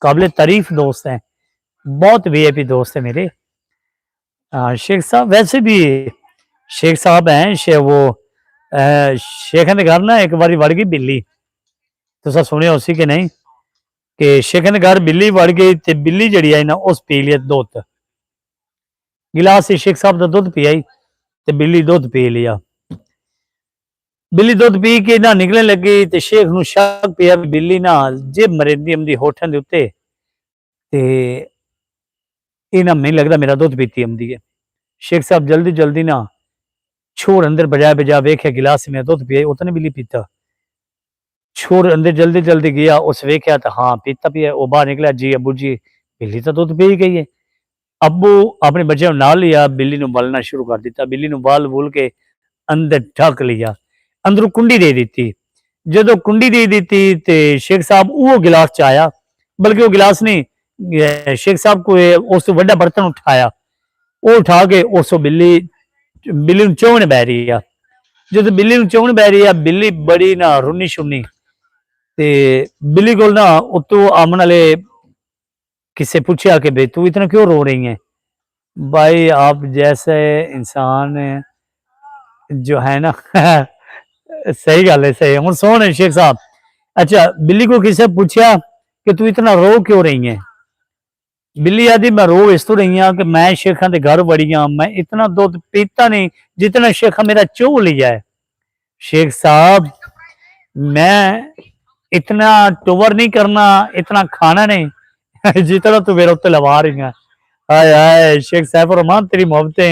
काबिल तारीफ दोस्त हैं, बहुत वीआईपी दोस्त है मेरे। शेख साहब वैसे भी शेख साहब हैं वो शेख ने घर ना एक बारी वड़ गई बिल्ली, तुसा सुनिया उसी के नहीं कि शेख ने घर बिल्ली वड़ गई ते बिल्ली जड़ी आई ना उस पी लिया दुध, गिलास से शेख साहब का दुध पी आई ते बिल्ली दुध पी लिया। बिल्ली दुध पी के ना निकलने लगी तो शेख नूं शक पिया बिल्ली ना जिब मरेंदी आंदी होठन दे उत्ते ते इन्हां नहीं लगता मेरा दुध पीती आंदी है। शेख साहब जल्दी जल्दी ना छोर अंदर बजाय बजा वेख्या गिलास में दुध पिया, उतने बिल्ली पीता। छोर अंदर जल्दी जल्दी गया, उस वेख्या तो हाँ पीता पिया। वो बाहर निकला, जी अबू जी बिल्ली तो दुध पी गई है। अबू अपने बच्चे नाल लिया, बिल्ली नूं बलना शुरू कर दिता। बिल्ली नूं बाल बूल के अंदर ढक लिया, अंदरों कुंडी दे दी। जो कुंडी दे दी तो शेख साहब वो गिलास च आया, बल्कि वो गिलास नहीं, शेख साहब को उस वड्डा बर्तन उठाया, वो उठा के उस बिल्ली बिल्ली चौवन बह रही है। जो बिल्ली चौवन बह रही है, बिल्ली बड़ी ना रुनी शुनी ते बिल्ली को ना उतो आमन वाले किसे पूछा कि भाई तू इतना क्यों रो रही है। भाई आप जैसे इंसान जो है ना सही गल है, सही हूँ सोने शेख साहब। अच्छा बिल्ली को किसे पूछा कि तू इतना रो क्यों रही है। बिल्ली आदि मैं रो इस तो रही हाँ कि मैं शेखा के घर बड़ी हाँ, मैं इतना दुध पीता नहीं जितना शेखा मेरा चो लिया है। शेख साहब मैं इतना टोवर नहीं करना, इतना खाना नहीं जितना तू मेरे उत्ते लवा रही है। हाय हाय शेख सैफुर रहमान तेरी मोहब्बतें